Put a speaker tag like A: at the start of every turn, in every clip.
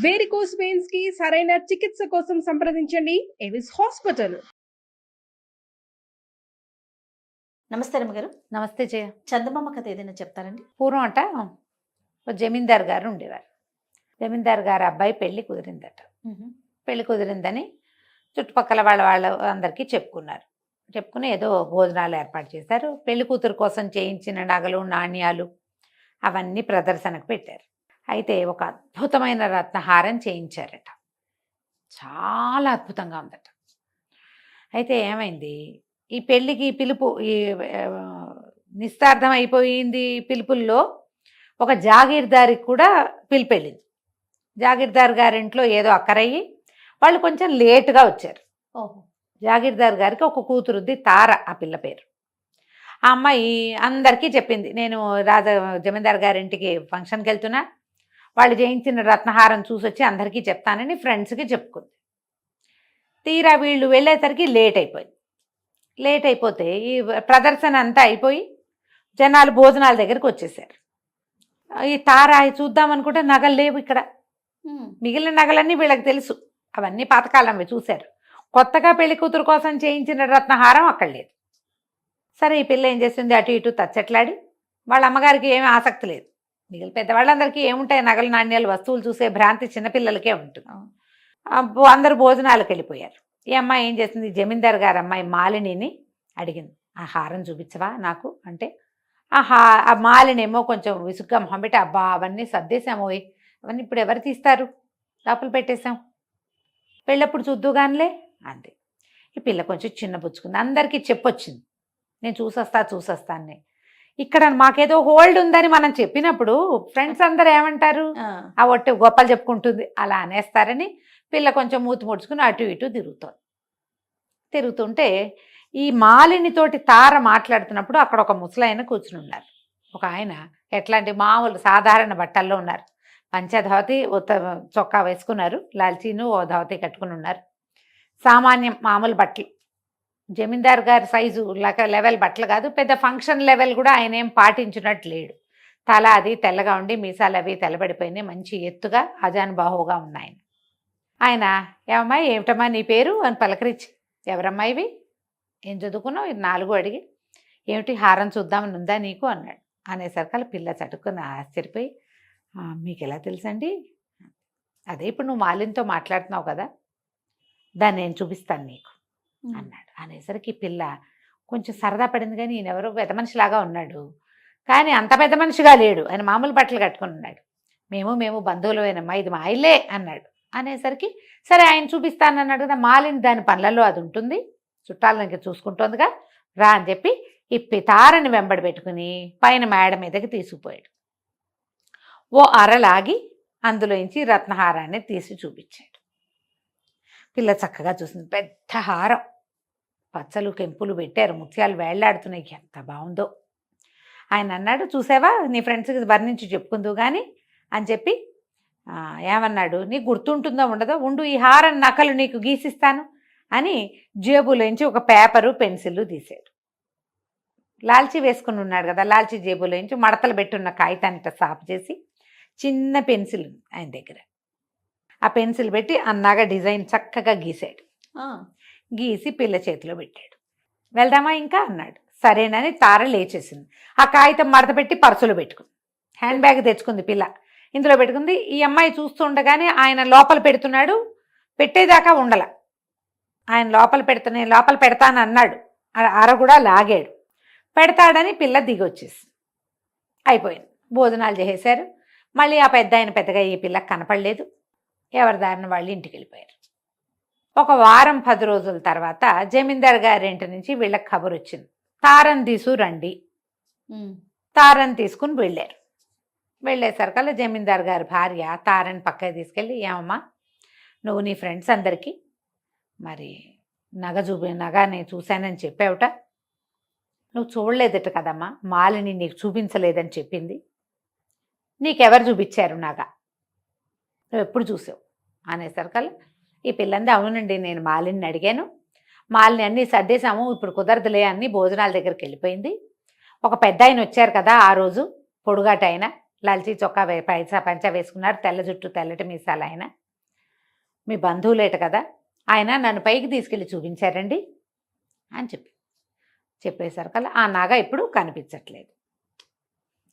A: Varicose veins కి సరైన చికిత్స కోసం సంప్రదించండి ఎవిస్ హాస్పిటల్.
B: నమస్తే రమ్మగారు.
C: నమస్తే జయ.
B: చందమామ కథ ఏదైనా చెప్తారండి?
C: పూర్వం అట ఓ జమీందార్ గారు ఉండేవారు. జమీందార్ గారు అబ్బాయి పెళ్లి కుదిరిందట. పెళ్లి కుదిరిందని చుట్టుపక్కల వాళ్ళ అందరికీ చెప్పుకుని ఏదో భోజనాలు ఏర్పాటు చేశారు. పెళ్లి కూతురు కోసం చేయించిన నగలు నాణ్యాలు అవన్నీ ప్రదర్శనకు పెట్టారు. అయితే ఒక అద్భుతమైన రత్నహారం చేయించారట. చాలా అద్భుతంగా ఉందట. అయితే ఏమైంది, ఈ పెళ్ళికి పిలుపు ఈ నిస్తార్థం అయిపోయింది. పిలుపుల్లో ఒక జాగీర్దారికి కూడా పిలుపు వెళ్ళింది. జాగీర్దార్ గారింట్లో ఏదో అక్కరయ్యి వాళ్ళు కొంచెం లేటుగా వచ్చారు. జాగీర్దార్ గారికి ఒక కూతురుద్ది, తార ఆ పిల్ల పేరు. ఆ అమ్మాయి అందరికీ చెప్పింది, నేను జమీందార్ గారింటికి ఫంక్షన్కి వెళ్తున్నా, వాళ్ళు చేయించిన రత్నహారం చూసొచ్చి అందరికీ చెప్తానని ఫ్రెండ్స్కి చెప్పుకుంది. తీరా వీళ్ళు వెళ్ళేసరికి లేట్ అయిపోతే ఈ ప్రదర్శన అంతా అయిపోయి జనాలు భోజనాల దగ్గరికి వచ్చేసారు. ఈ తార చూద్దామనుకుంటే నగలు లేవు ఇక్కడ. మిగిలిన నగలన్నీ వీళ్ళకి తెలుసు, అవన్నీ పాతకాలంవి చూశారు. కొత్తగా పెళ్లి కూతురు కోసం చేయించిన రత్నహారం అక్కడ లేదు. సరే, ఈ పిల్ల ఏం చేస్తుంది, అటు ఇటు తచ్చట్లాడి, వాళ్ళ అమ్మగారికి ఏమీ ఆసక్తి లేదు. మిగిలిన పెద్దవాళ్ళందరికీ ఏముంటాయి, నగలు నాణ్యాలు వస్తువులు చూసే భ్రాంతి చిన్నపిల్లలకే ఉంటుంది. అందరూ భోజనాలకు వెళ్ళిపోయారు. ఈ అమ్మాయి ఏం చేసింది, జమీందార్ గారు అమ్మాయి మాలినిని అడిగింది, ఆ హారం చూపించవా నాకు అంటే. ఆ మాలినేమో కొంచెం విసుగ్గా మొహం పెట్టి, అబ్బా అవన్నీ సర్దేశాము, అవన్నీ ఇప్పుడు ఎవరు తీస్తారు, లోపల పెట్టేశాం, పెళ్ళప్పుడు చూద్దుగానిలే అంది. ఈ పిల్ల కొంచెం చిన్నపుచ్చుకుంది, అందరికీ చెప్పొచ్చింది, నేను చూసొస్తాను. ఇక్కడ మాకేదో హోల్డ్ ఉందని మనం చెప్పినప్పుడు ఫ్రెండ్స్ అందరు ఏమంటారు, ఆ ఒట్టి గొప్పలు చెప్పుకుంటుంది అలా అనేస్తారని పిల్ల కొంచెం మూతి ముడుచుకుని అటు ఇటు తిరుగుతుంటే ఈ మాలినితోటి తార మాట్లాడుతున్నప్పుడు అక్కడ ఒక ముసలాయన కూర్చుని ఉన్నారు. ఒక ఆయన ఎట్లాంటి మామూలు సాధారణ బట్టల్లో ఉన్నారు. పంచధోతి చొక్కా వేసుకున్నారు, లాల్చీను ఓ ధోతి కట్టుకుని ఉన్నారు. సామాన్యం మామూలు బట్టలు, జమీందార్ గారి సైజు లెవెల్ బట్టలు కాదు, పెద్ద ఫంక్షన్ లెవెల్ కూడా ఆయన ఏం పాటించినట్టు లేడు. తల అది తెల్లగా ఉండి మీసాలు అవి తెల్లబడిపోయినాయి, మంచి ఎత్తుగా అజానుబాహువుగా ఉన్నాయి. ఆయన ఏమమ్మా ఏమిటమ్మా నీ పేరు అని పలకరించి, ఎవరమ్మా ఇవి, ఏం చదువుకున్నావు, ఇది 4 అడిగి, ఏమిటి హారం చూద్దామని ఉందా నీకు అన్నాడు. అనేసరికి పిల్ల చటుక్కుని ఆశ్చర్యపోయి, మీకు ఎలా తెలుసండి, అదే ఇప్పుడు నువ్వు మాలిన్తో మాట్లాడుతున్నావు కదా, దాన్ని నేను చూపిస్తాను నీకు అన్నాడు. అనేసరికి పిల్ల కొంచెం సరదా పడింది, కానీ ఈయన ఎవరో పెద్ద మనిషిలాగా ఉన్నాడు, కానీ అంత పెద్ద మనిషిగా లేడు, ఆయన మామూలు బట్టలు కట్టుకుని ఉన్నాడు. మేము బంధువులమేనమ్మా, ఇది మా ఇల్లే అన్నాడు. అనేసరికి సరే ఆయన చూపిస్తానన్నాడు కదా, మాలిని దాని పనులలో అది ఉంటుంది, చుట్టాలను ఇంకా చూసుకుంటోందిగా, రా అని చెప్పి ఈ తారని వెంబడి పెట్టుకుని పైన మేడ మీదకి తీసుకుపోయాడు. ఓ అరలాగి అందులోంచి రత్నహారాన్ని తీసి చూపించాడు. పిల్ల చక్కగా చూసింది, పెద్ద హారం, పచ్చలు కెంపులు పెట్టారు, ముత్యాలు వేళ్లాడుతున్నాయి, ఎంత బాగుందో. ఆయన అన్నాడు, చూసావా నీ ఫ్రెండ్స్కి వర్ణించి చెప్పుకుందు కానీ అని చెప్పి ఏమన్నాడు, నీకు గుర్తుంటుందో ఉండదో, ఉండు ఈ హారం నకలు నీకు గీసిస్తాను అని జేబులోంచి ఒక పేపరు పెన్సిల్ తీశాడు. లాల్చీ వేసుకుని ఉన్నాడు కదా, లాల్చీ జేబులోంచి మడతలు పెట్టున్న కాగితాన్ని సాపు చేసి చిన్న పెన్సిల్ ఆయన దగ్గర, ఆ పెన్సిల్ పెట్టి అన్నాగా డిజైన్ చక్కగా గీసాడు. గీసి పిల్ల చేతిలో పెట్టాడు. వెళ్దామా ఇంకా అన్నాడు. సరేనని తార లేచేసింది. ఆ కాగితం మడత పెట్టి పర్సులో పెట్టుకుంది. హ్యాండ్ బ్యాగ్ తెచ్చుకుంది పిల్ల, ఇందులో పెట్టుకుంది. ఈ అమ్మాయి చూస్తుండగానే ఆయన లోపల పెడుతున్నాడు, పెట్టేదాకా ఉండల. ఆయన లోపల పెడతాను అన్నాడు, అర కూడా లాగాడు, పెడతాడని పిల్ల దిగొచ్చేసి అయిపోయింది. భోజనాలు చేసేశారు. మళ్ళీ ఆ పెద్దగా ఈ పిల్లకి కనపడలేదు. ఎవరి దారిన వాళ్ళు ఇంటికి వెళ్ళిపోయారు. ఒక వారం 10 రోజుల తర్వాత జమీందార్ గారి ఇంటి నుంచి వీళ్ళకి కబురు వచ్చింది, తారని తీసుకురండి. తారని తీసుకుని వెళ్ళారు. వెళ్ళేసరికల్లా జమీందార్ గారి భార్య తారని పక్కకి తీసుకెళ్ళి, ఏమమ్మా నువ్వు నీ ఫ్రెండ్స్ అందరికీ మరి నగ నేను చూశానని చెప్పావుట, నువ్వు చూడలేదట కదమ్మా, మాలిని నీకు చూపించలేదని చెప్పింది, నీకెవరు చూపించారు నగ, నువ్వు ఎప్పుడు చూసావు అనేసరికల్లా ఈ పిల్లంది, అవునండి నేను మాలిని అడిగాను, మాలిని అన్నీ సర్దేశాము, ఇప్పుడు కుదరదులే అన్ని భోజనాల దగ్గరికి వెళ్ళిపోయింది. ఒక పెద్ద ఆయన వచ్చారు కదా ఆ రోజు, పొడుగాట ఆయన, లాల్చీ చొక్కా పైసా పంచా వేసుకున్నారు, తెల్ల జుట్టు తెల్లటి మీసాలు ఆయన. మీ బంధువులేట కదా, ఆయన నన్ను పైకి తీసుకెళ్ళి చూపించారండి అని చెప్పేసరికల్లా ఆ నాగ ఇప్పుడు కనిపించట్లేదు.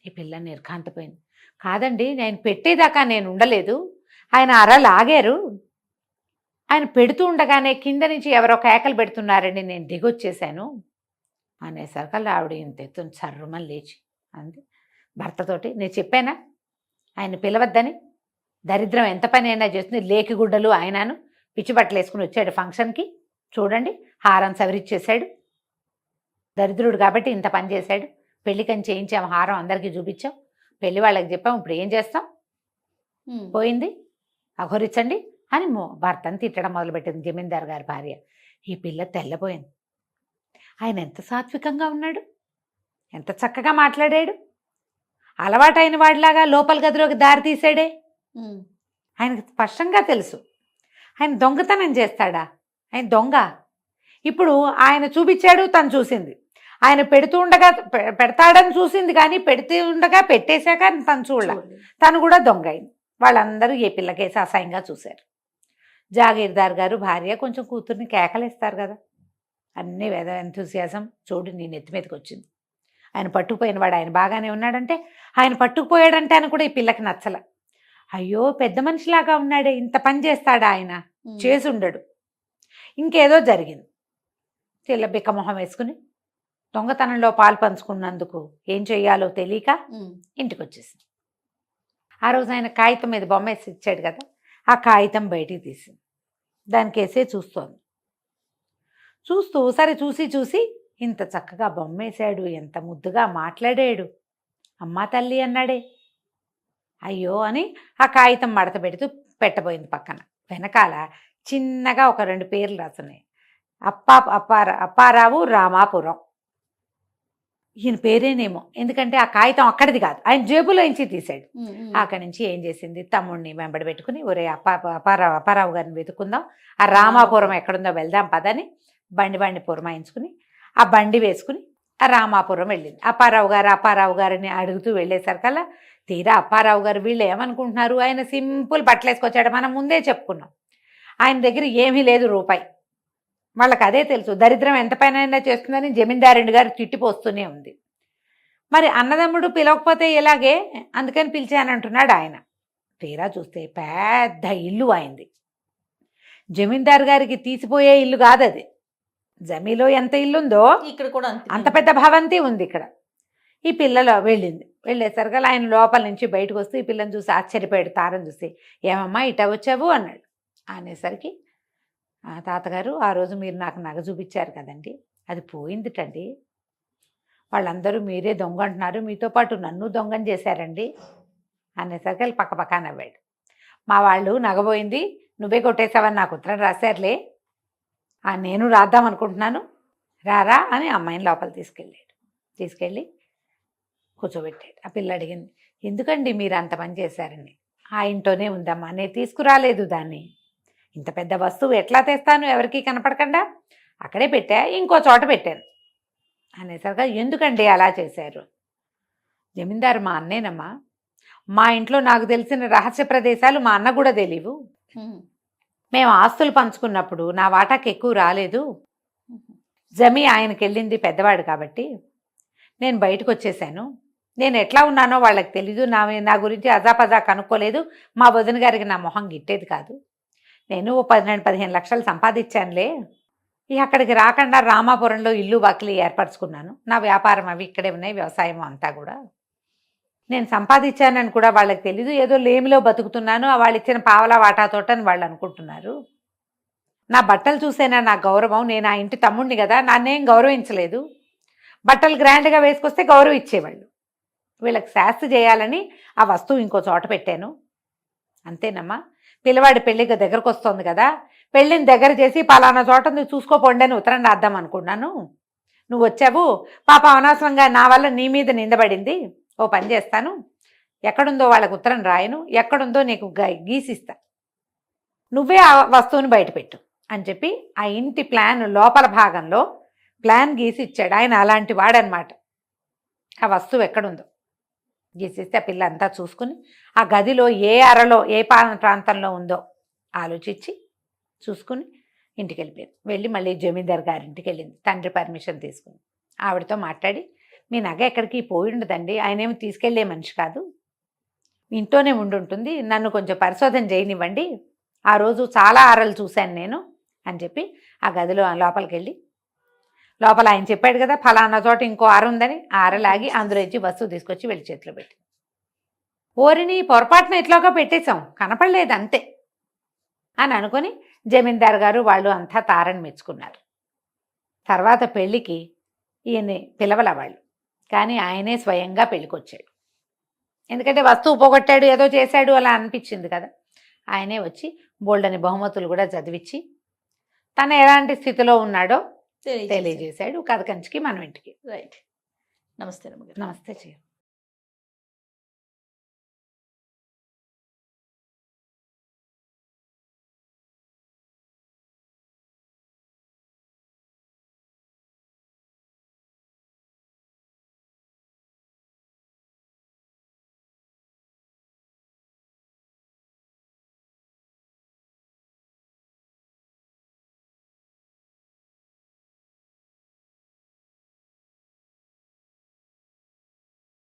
C: ఈ పిల్ల నిర్ఘాంతపోయింది. కాదండి, నేను పెట్టేదాకా నేను ఉండలేదు, ఆయన అర లాగారు, ఆయన పెడుతూ ఉండగానే కింద నుంచి ఎవరో కేకలు పెడుతున్నారండి, నేను దిగొచ్చేసాను అనేసరికల్లా ఆవిడ ఇంత ఎత్తున సర్రుమని లేచి అంది భర్తతోటి, నేను చెప్పానా ఆయన పిలవద్దని, దరిద్రం ఎంత పని అయినా చేస్తుంది, లేకి గుడ్డలు ఆయనను పిచ్చి బట్టలు వేసుకుని వచ్చాడు ఫంక్షన్కి, చూడండి హారం సవరిచ్చేసాడు, దరిద్రుడు కాబట్టి ఇంత పని చేశాడు, పెళ్ళికని చేయించాం, హారం అందరికీ చూపించాం, పెళ్లి వాళ్ళకి చెప్పాం, ఇప్పుడు ఏం చేస్తాం, పోయింది అఘోరించండి అని భర్తను తిట్టడం మొదలుపెట్టింది జమీందారు గారి భార్య. ఈ పిల్ల తెల్లపోయింది. ఆయన ఎంత సాత్వికంగా ఉన్నాడు, ఎంత చక్కగా మాట్లాడాడు, అలవాటైన వాడిలాగా లోపల గదిలోకి దారి తీసాడే. ఆయనకు స్పష్టంగా తెలుసు ఆయన దొంగతనం చేస్తాడా, ఆయన దొంగ. ఇప్పుడు ఆయన చూపించాడు, తను చూసింది, ఆయన పెడుతూ ఉండగా పెడతాడని చూసింది, కానీ పెడుతూ ఉండగా పెట్టేశాక తను చూడలే, తను కూడా దొంగ అయింది. వాళ్ళందరూ ఏ పిల్లకేసి అసహ్యంగా చూశారు. జాగీర్దార్ గారు భార్య కొంచెం కూతుర్ని కేకలేస్తారు కదా, అన్నీ వేద ఎంతూసియాసం చూడు నీ నెత్తి మీదకి వచ్చింది. ఆయన పట్టుకుపోయిన వాడు ఆయన బాగానే ఉన్నాడంటే, ఆయన పట్టుకుపోయాడంటే అని కూడా ఈ పిల్లకి నచ్చల. అయ్యో పెద్ద మనిషిలాగా ఉన్నాడే, ఇంత పని చేస్తాడా ఆయన, చేసి ఉండడు. ఇంకేదో జరిగింది. తెల్ల బిక్కమొహం వేసుకుని దొంగతనంలో పాలు పంచుకున్నందుకు ఏం చెయ్యాలో తెలియక ఇంటికి వచ్చేసింది. ఆ రోజు ఆయన కాగితం మీద బొమ్మ వేసి ఇచ్చాడు కదా, ఆ కాగితం బయటికి తీసింది, దానికి వేసే చూస్తోంది. చూస్తూ సరే చూసి ఇంత చక్కగా బొమ్మ వేశాడు, ఎంత ముద్దుగా మాట్లాడాడు, అమ్మా తల్లి అన్నాడే, అయ్యో అని ఆ కాగితం మడత పెడుతూ పెట్టబోయింది. పక్కన వెనకాల చిన్నగా ఒక 2 పేర్లు రాసున్నాయి, అప్పారావు రామాపురం. ఈయన పేరేనేమో, ఎందుకంటే ఆ కాగితం అక్కడిది కాదు, ఆయన జేబులో నుంచి తీశాడు. అక్కడి నుంచి ఏం చేసింది, తమ్ముడిని వెంబడి పెట్టుకుని, ఒరే అప్పారావు గారిని వెతుకుందాం, ఆ రామాపురం ఎక్కడుందో వెళ్దాం పదని బండి పురమాయించుకుని ఆ బండి వేసుకుని ఆ రామాపురం వెళ్ళింది. అప్పారావు గారిని అడుగుతూ వెళ్ళేసరికల్లా తీరా అప్పారావు గారు వీళ్ళు ఏమనుకుంటున్నారు, ఆయన సింపుల్ బట్టలు వేసుకొచ్చాడు, మనం ముందే చెప్పుకున్నాం, ఆయన దగ్గర ఏమీ లేదు రూపాయి. వాళ్ళకి అదే తెలుసు, దరిద్రం ఎంత పైన చేస్తుందని జమీందారుడి గారు తిట్టిపోస్తూనే ఉంది. మరి అన్నదమ్ముడు పిలవకపోతే ఎలాగే, అందుకని పిలిచానంటున్నాడు ఆయన. తీరా చూస్తే పెద్ద ఇల్లు అయింది. జమీందారు గారికి తీసిపోయే ఇల్లు కాదు అది, జమీలో ఎంత ఇల్లుందో ఇక్కడ కూడా అంత పెద్ద భవంతి ఉంది ఇక్కడ. ఈ పిల్లలో వెళ్ళేసరికి ఆయన లోపల నుంచి బయటకు వస్తూ ఈ పిల్లని చూసి ఆశ్చర్యపోయాడు. తారని చూసి, ఏమమ్మా ఇట వచ్చావు అన్నాడు. అనేసరికి, తాతగారు ఆ రోజు మీరు నాకు నగ చూపించారు కదండి, అది పోయిందిటండి, వాళ్ళందరూ మీరే దొంగ అంటున్నారు, మీతో పాటు నన్ను దొంగని చేశారండి అనేసరికి వాళ్ళు పక్క నవ్వాడు. మా వాళ్ళు నగబోయింది నువ్వే కొట్టేశావని నాకు ఉత్తరం రాశారులే, నేను రాద్దాం అనుకుంటున్నాను, రారా అని అమ్మాయిని లోపల తీసుకెళ్ళి కూర్చోబెట్టాడు. ఆ పిల్ల అడిగింది, ఎందుకండి మీరు అంత పని చేశారని. ఆ ఇంట్లోనే ఉందమ్మా, నేను తీసుకురాలేదు దాన్ని, ఇంత పెద్ద వస్తువు ఎట్లా తెస్తాను ఎవరికి కనపడకుండా, అక్కడే పెట్టా, ఇంకో చోట పెట్టాను అనేసరిగా, ఎందుకండి అలా చేశారు. జమీందారు మా అన్నేనమ్మా, మా ఇంట్లో నాకు తెలిసిన రహస్య ప్రదేశాలు మా అన్న కూడా తెలియవు, మేము ఆస్తులు పంచుకున్నప్పుడు నా వాటాకి ఎక్కువ రాలేదు, జమీ ఆయనకి వెళ్ళింది పెద్దవాడు కాబట్టి నేను బయటకు వచ్చేసాను, నేను ఎట్లా ఉన్నానో వాళ్ళకి తెలీదు, నా గురించి అజాపజా కనుక్కోలేదు, మా వదిన గారికి నా మొహం గిట్టేది కాదు, నేను 12-15 లక్షలు సంపాదించానులే, అక్కడికి రాకుండా రామాపురంలో ఇల్లు వాకిలి ఏర్పరచుకున్నాను, నా వ్యాపారం అవి ఇక్కడే ఉన్నాయి, వ్యవసాయం అంతా కూడా నేను సంపాదించానని కూడా వాళ్ళకి తెలీదు, ఏదో లేమిలో బతుకుతున్నాను, వాళ్ళు ఇచ్చిన పావలా వాటాతోటని వాళ్ళు అనుకుంటున్నారు, నా బట్టలు చూసేనా నా గౌరవం, నేను ఆ ఇంటి తమ్ముడిని కదా, నన్నేం గౌరవించలేదు, బట్టలు గ్రాండ్గా వేసుకొస్తే గౌరవం ఇచ్చేవాళ్ళు, వీళ్ళకి శాస్తి చేయాలని ఆ వస్తువు ఇంకో చోట పెట్టాను, అంతేనమ్మా, పిల్లవాడి పెళ్ళికి దగ్గరకు వస్తుంది కదా, పెళ్ళిని దగ్గర చేసి పలానా చోట నువ్వు చూసుకోపోండి అని ఉత్తరం రాద్దాం అనుకున్నాను, నువ్వు వచ్చావు, పాప అనవసరంగా నా వల్ల నీ మీద నిందబడింది, ఓ పని చేస్తాను, ఎక్కడుందో వాళ్ళకు ఉత్తరం రాయను, ఎక్కడుందో నీకు గీసిస్తా, నువ్వే ఆ వస్తువుని బయటపెట్టు అని చెప్పి ఆ ఇంటి ప్లాన్ లోపల భాగంలో ప్లాన్ గీసి ఇచ్చాడు. ఆయన అలాంటి వాడనమాట. ఆ వస్తువు ఎక్కడుందో గీసేస్తే ఆ పిల్ల అంతా చూసుకుని ఆ గదిలో ఏ అరలో ఏ ప్రాంతంలో ఉందో ఆలోచించి చూసుకుని ఇంటికి వెళ్ళిపోయింది. వెళ్ళి మళ్ళీ జమీందార్ గారింటికి వెళ్ళింది. తండ్రి పర్మిషన్ తీసుకుని ఆవిడతో మాట్లాడి, మీ నగ ఎక్కడికి పోయి ఉండదండి, ఆయన ఏమి తీసుకెళ్లే మనిషి కాదు, ఇంట్లోనే ఉండుంటుంది, నన్ను కొంచెం పరిశోధన చేయనివ్వండి, ఆ రోజు చాలా ఆరలు చూశాను నేను అని చెప్పి ఆ గదిలో లోపలికి వెళ్ళి, లోపల ఆయన చెప్పాడు కదా ఫలానా చోట ఇంకో ఆర ఉందని, ఆ ఆరలాగి అందులో ఇచ్చి వస్తువు తీసుకొచ్చి వెళ్ళి చేతిలో పెట్టి, ఓరిని పొరపాటున ఇట్లాగా పెట్టేశాం, కనపడలేదు అంతే అని అనుకుని జమీందార్ గారు వాళ్ళు అంతా తారని మెచ్చుకున్నారు. తర్వాత పెళ్ళికి ఈయన్ని పిలవల వాళ్ళు, కానీ ఆయనే స్వయంగా పెళ్ళికొచ్చాడు. ఎందుకంటే వస్తువు పోగొట్టాడు, ఏదో చేశాడు అలా అనిపించింది కదా. ఆయనే వచ్చి బోల్డని బహుమతులు కూడా చదివించి తను ఎలాంటి స్థితిలో ఉన్నాడో తెలియజేశాడు. కథ కంచికి మనం ఇంటికి.
B: రైట్. నమస్తే రమ్మగారు.
C: నమస్తే చేయు.